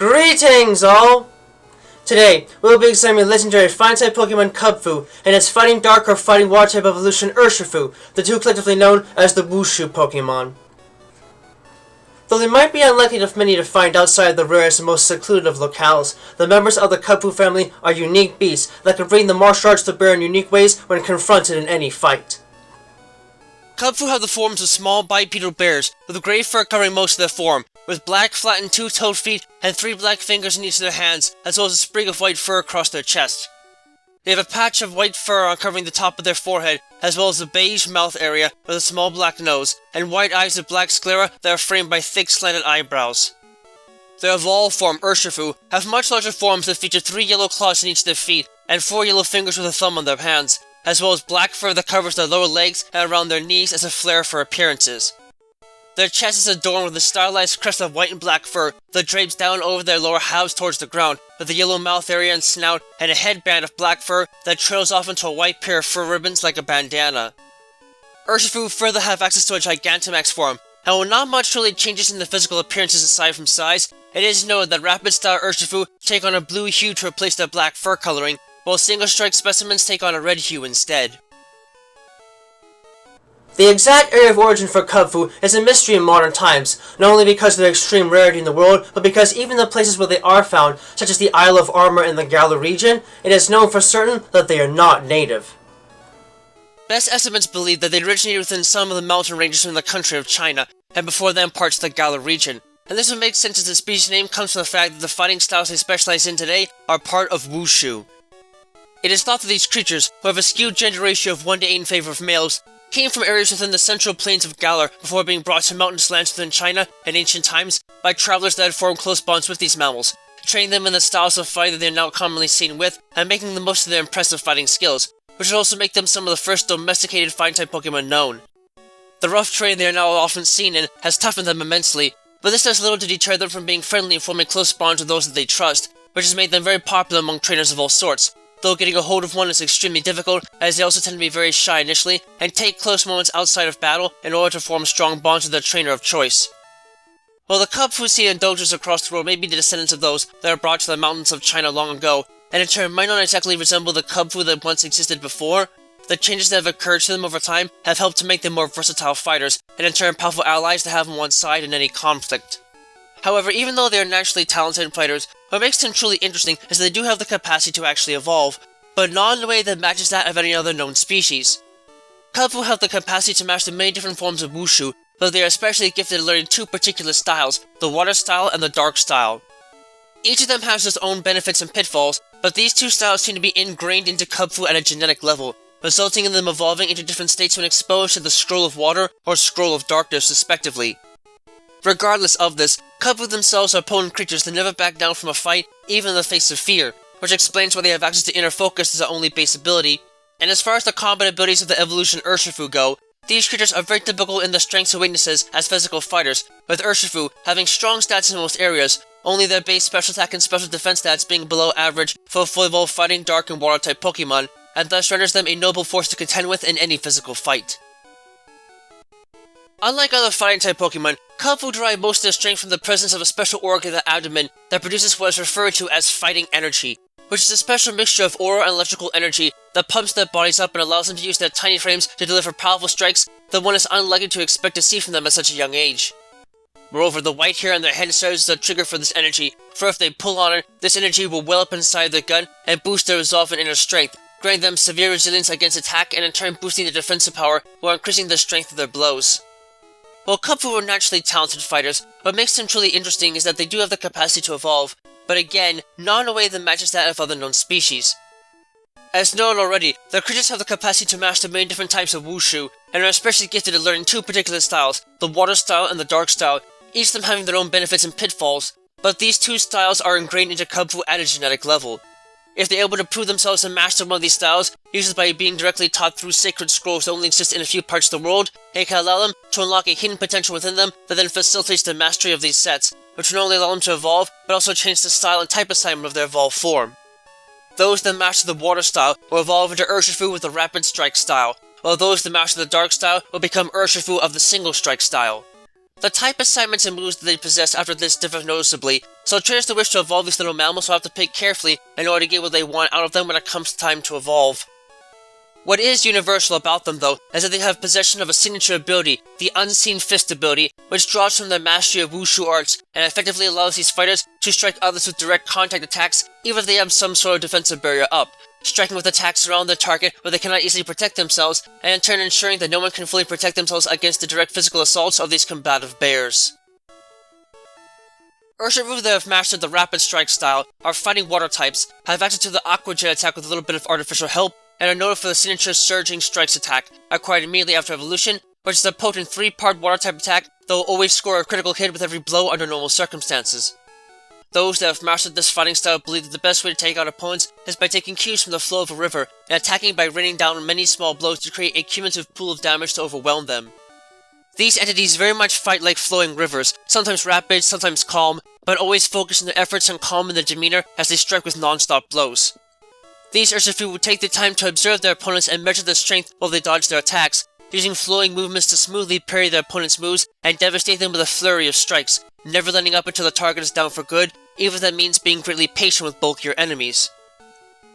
Greetings, all! Today, we'll be examining legendary Fire-type Pokemon Kubfu and its Fighting Dark or Fighting Water-type evolution Urshifu, the two collectively known as the Wushu Pokémon. Though they might be unlikely for many to find outside the rarest and most secluded of locales, the members of the Kubfu family are unique beasts that can bring the martial arts to bear in unique ways when confronted in any fight. Kubfu have the forms of small bipedal bears, with grey fur covering most of their form, with black flattened two-toed feet and 3 black fingers in each of their hands, as well as a sprig of white fur across their chest. They have a patch of white fur covering the top of their forehead, as well as a beige mouth area with a small black nose, and white eyes with black sclera that are framed by thick slanted eyebrows. Their evolved form, Urshifu, have much larger forms that feature 3 yellow claws in each of their feet, and 4 yellow fingers with a thumb on their hands, as well as black fur that covers their lower legs and around their knees as a flair for appearances. Their chest is adorned with a stylized crest of white and black fur that drapes down over their lower halves towards the ground, with a yellow mouth area and snout, and a headband of black fur that trails off into a white pair of fur ribbons like a bandana. Urshifu further have access to a Gigantamax form, and while not much really changes in the physical appearances aside from size, it is noted that rapid-style Urshifu take on a blue hue to replace their black fur coloring, while single-strike specimens take on a red hue instead. The exact area of origin for Kubfu is a mystery in modern times, not only because of their extreme rarity in the world, but because even the places where they are found, such as the Isle of Armor in the Galar region, it is known for certain that they are not native. Best estimates believe that they originated within some of the mountain ranges from the country of China, and before them parts of the Galar region, and this would make sense as the species name comes from the fact that the fighting styles they specialize in today are part of Wushu. It is thought that these creatures, who have a skewed gender ratio of 1 to 8 in favor of males, came from areas within the central plains of Galar before being brought to mountainous lands within China in ancient times by travelers that had formed close bonds with these mammals, training them in the styles of fight that they are now commonly seen with, and making the most of their impressive fighting skills, which would also make them some of the first domesticated fighting-type Pokemon known. The rough terrain they are now often seen in has toughened them immensely, but this does little to deter them from being friendly and forming close bonds with those that they trust, which has made them very popular among trainers of all sorts, though getting a hold of one is extremely difficult, as they also tend to be very shy initially, and take close moments outside of battle in order to form strong bonds with their trainer of choice. While the Kubfu seen in dojos across the world may be the descendants of those that are brought to the mountains of China long ago, and in turn might not exactly resemble the Kubfu that once existed before, the changes that have occurred to them over time have helped to make them more versatile fighters, and in turn powerful allies to have on one side in any conflict. However, even though they are naturally talented fighters, what makes them truly interesting is that they do have the capacity to actually evolve, but not in a way that matches that of any other known species. Kubfu have the capacity to master many different forms of Wushu, but they are especially gifted at learning 2 particular styles, the Water style and the Dark style. Each of them has its own benefits and pitfalls, but these 2 styles seem to be ingrained into Kubfu at a genetic level, resulting in them evolving into different states when exposed to the Scroll of Water or Scroll of Darkness respectively. Regardless of this, Kubfu themselves are potent creatures that never back down from a fight, even in the face of fear, which explains why they have access to inner focus as their only base ability, and as far as the combat abilities of the evolution Urshifu go, these creatures are very typical in their strengths and weaknesses as physical fighters, with Urshifu having strong stats in most areas, only their base special attack and special defense stats being below average for a fully evolved fighting dark and water type Pokemon, and thus renders them a noble force to contend with in any physical fight. Unlike other fighting-type Pokemon, Kubfu derive most of their strength from the presence of a special organ in the abdomen that produces what is referred to as fighting energy, which is a special mixture of aura and electrical energy that pumps their bodies up and allows them to use their tiny frames to deliver powerful strikes that one is unlikely to expect to see from them at such a young age. Moreover, the white hair on their head serves as a trigger for this energy, for if they pull on it, this energy will well up inside their gut and boost their resolve and inner strength, granting them severe resilience against attack and in turn boosting their defensive power while increasing the strength of their blows. While Kubfu are naturally talented fighters, what makes them truly interesting is that they do have the capacity to evolve, but again, not in a way that matches that of other known species. As known already, the creatures have the capacity to master many different types of Wushu, and are especially gifted at learning 2 particular styles, the Water style and the Dark style, each of them having their own benefits and pitfalls, but these 2 styles are ingrained into Kubfu at a genetic level. If they are able to prove themselves to master one of these styles, usually by being directly taught through sacred scrolls that only exist in a few parts of the world, it can allow them to unlock a hidden potential within them that then facilitates the mastery of these sets, which not only allow them to evolve, but also change the style and type assignment of their evolved form. Those that master the Water style will evolve into Urshifu with the Rapid Strike style, while those that master the Dark style will become Urshifu of the Single Strike style. The type assignments and moves that they possess after this differ noticeably, so trainers that wish to evolve these little mammals will have to pick carefully in order to get what they want out of them when it comes time to evolve. What is universal about them, though, is that they have possession of a signature ability, the Unseen Fist ability, which draws from their mastery of Wushu arts, and effectively allows these fighters to strike others with direct contact attacks, even if they have some sort of defensive barrier up, striking with attacks around their target where they cannot easily protect themselves, and in turn ensuring that no one can fully protect themselves against the direct physical assaults of these combative bears. Urshifu that have mastered the Rapid Strike style, are fighting water types, have access to the Aqua Jet attack with a little bit of artificial help, and are noted for the signature Surging Strikes attack, acquired immediately after evolution, which is a potent 3-part water-type attack that will always score a critical hit with every blow under normal circumstances. Those that have mastered this fighting style believe that the best way to take out opponents is by taking cues from the flow of a river, and attacking by raining down many small blows to create a cumulative pool of damage to overwhelm them. These entities very much fight like flowing rivers, sometimes rapid, sometimes calm, but always focusing their efforts on calming their demeanor as they strike with non-stop blows. These Urshifu will take the time to observe their opponents and measure their strength while they dodge their attacks, using flowing movements to smoothly parry their opponent's moves and devastate them with a flurry of strikes, never letting up until the target is down for good, even if that means being greatly patient with bulkier enemies.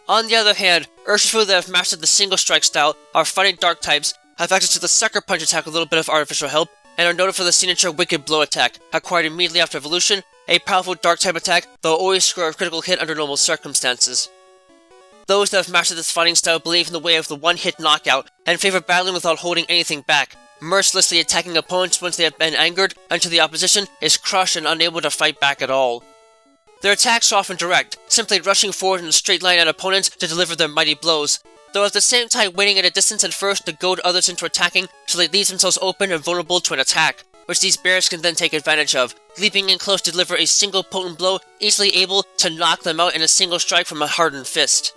On the other hand, Urshifu that have mastered the single strike style, are fighting dark types, have access to the Sucker Punch attack with a little bit of artificial help, and are noted for the signature Wicked Blow attack, acquired immediately after evolution, a powerful dark type attack that will always score a critical hit under normal circumstances. Those that have mastered this fighting style believe in the way of the one-hit knockout, and favor battling without holding anything back, mercilessly attacking opponents once they have been angered until the opposition is crushed and unable to fight back at all. Their attacks are often direct, simply rushing forward in a straight line at opponents to deliver their mighty blows, though at the same time waiting at a distance at first to goad others into attacking till they leave themselves open and vulnerable to an attack, which these bears can then take advantage of, leaping in close to deliver a single potent blow, easily able to knock them out in a single strike from a hardened fist.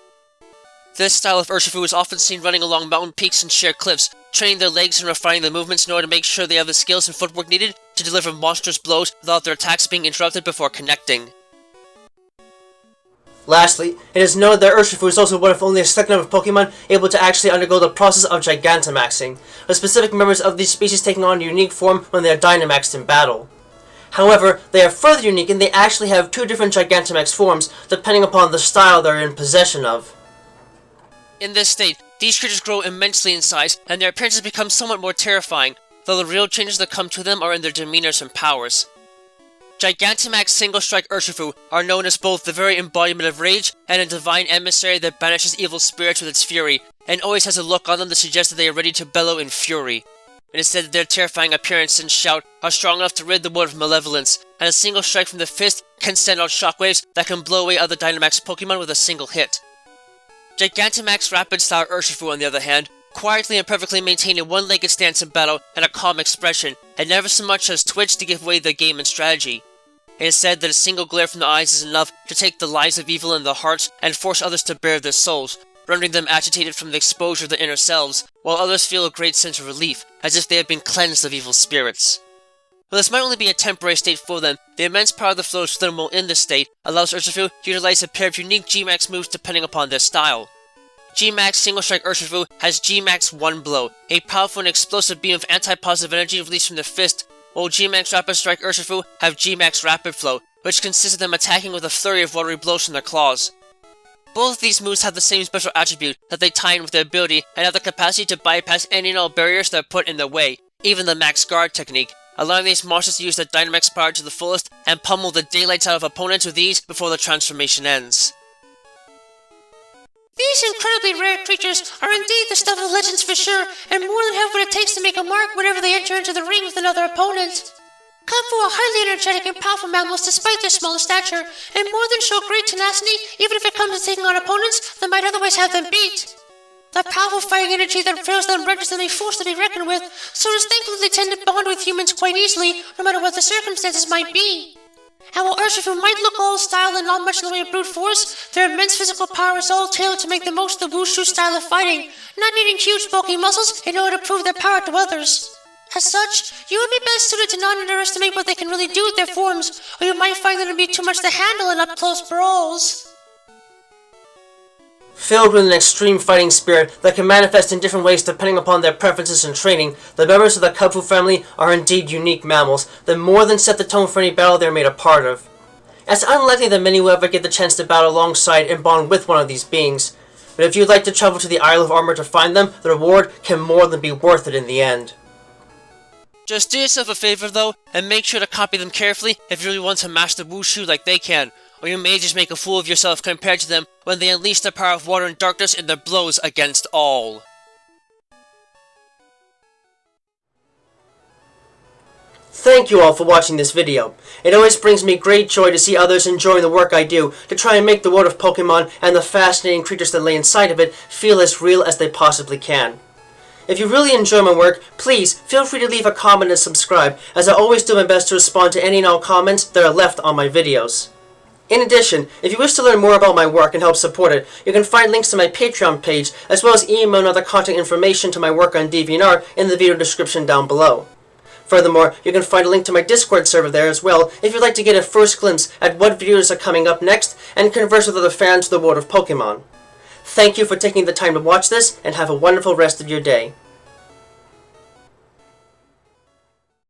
This style of Urshifu is often seen running along mountain peaks and sheer cliffs, training their legs and refining their movements in order to make sure they have the skills and footwork needed to deliver monstrous blows without their attacks being interrupted before connecting. Lastly, it is noted that Urshifu is also one of only a select number of Pokemon able to actually undergo the process of Gigantamaxing, with specific members of these species taking on a unique form when they are Dynamaxed in battle. However, they are further unique and they actually have 2 different Gigantamax forms, depending upon the style they are in possession of. In this state, these creatures grow immensely in size, and their appearances become somewhat more terrifying, though the real changes that come to them are in their demeanors and powers. Gigantamax Single Strike Urshifu are known as both the very embodiment of rage and a divine emissary that banishes evil spirits with its fury, and always has a look on them that suggests that they are ready to bellow in fury. It is said that their terrifying appearance and shout are strong enough to rid the world of malevolence, and a single strike from the fist can send out shockwaves that can blow away other Dynamax Pokemon with a single hit. Gigantamax Rapid Style Urshifu, on the other hand, quietly and perfectly maintain a one-legged stance in battle and a calm expression, and never so much as twitch to give away their game and strategy. It is said that a single glare from the eyes is enough to take the lies of evil in their hearts and force others to bare their souls, rendering them agitated from the exposure of their inner selves, while others feel a great sense of relief, as if they have been cleansed of evil spirits. While this might only be a temporary state for them, the immense power that flows within them while in this state allows Urshifu to utilize a pair of unique G-Max moves depending upon their style. G-Max Single Strike Urshifu has G-Max One Blow, a powerful and explosive beam of anti-positive energy released from their fist, while G-Max Rapid Strike Urshifu have G-Max Rapid Flow, which consists of them attacking with a flurry of watery blows from their claws. Both of these moves have the same special attribute, that they tie in with their ability and have the capacity to bypass any and all barriers that are put in their way, even the Max Guard technique, allowing these monsters to use their Dynamax power to the fullest and pummel the daylights out of opponents with ease before the transformation ends. These incredibly rare creatures are indeed the stuff of legends for sure, and more than have what it takes to make a mark whenever they enter into the ring with another opponent. Kubfu are highly energetic and powerful mammals despite their small stature, and more than show great tenacity even if it comes to taking on opponents that might otherwise have them beat. The powerful fighting energy that fills them renders them a force to be reckoned with, so it is thankful they tend to bond with humans quite easily, no matter what the circumstances might be. And while Urshifu might look all style and not much in the way of brute force, their immense physical power is all tailored to make the most of the Wushu style of fighting, not needing huge bulky muscles in order to prove their power to others. As such, you would be best suited to not underestimate what they can really do with their forms, or you might find them to be too much to handle in up-close brawls. Filled with an extreme fighting spirit that can manifest in different ways depending upon their preferences and training, the members of the Kubfu family are indeed unique mammals that more than set the tone for any battle they are made a part of. It's unlikely that many will ever get the chance to battle alongside and bond with one of these beings, but if you'd like to travel to the Isle of Armor to find them, the reward can more than be worth it in the end. Just do yourself a favor though, and make sure to copy them carefully if you really want to master Wushu like they can, or you may just make a fool of yourself compared to them when they unleash the power of water and darkness in their blows against all. Thank you all for watching this video. It always brings me great joy to see others enjoying the work I do to try and make the world of Pokemon and the fascinating creatures that lay inside of it feel as real as they possibly can. If you really enjoy my work, please feel free to leave a comment and subscribe, as I always do my best to respond to any and all comments that are left on my videos. In addition, if you wish to learn more about my work and help support it, you can find links to my Patreon page, as well as email and other contact information to my work on DeviantArt in the video description down below. Furthermore, you can find a link to my Discord server there as well if you'd like to get a first glimpse at what videos are coming up next and converse with other fans of the world of Pokemon. Thank you for taking the time to watch this, and have a wonderful rest of your day.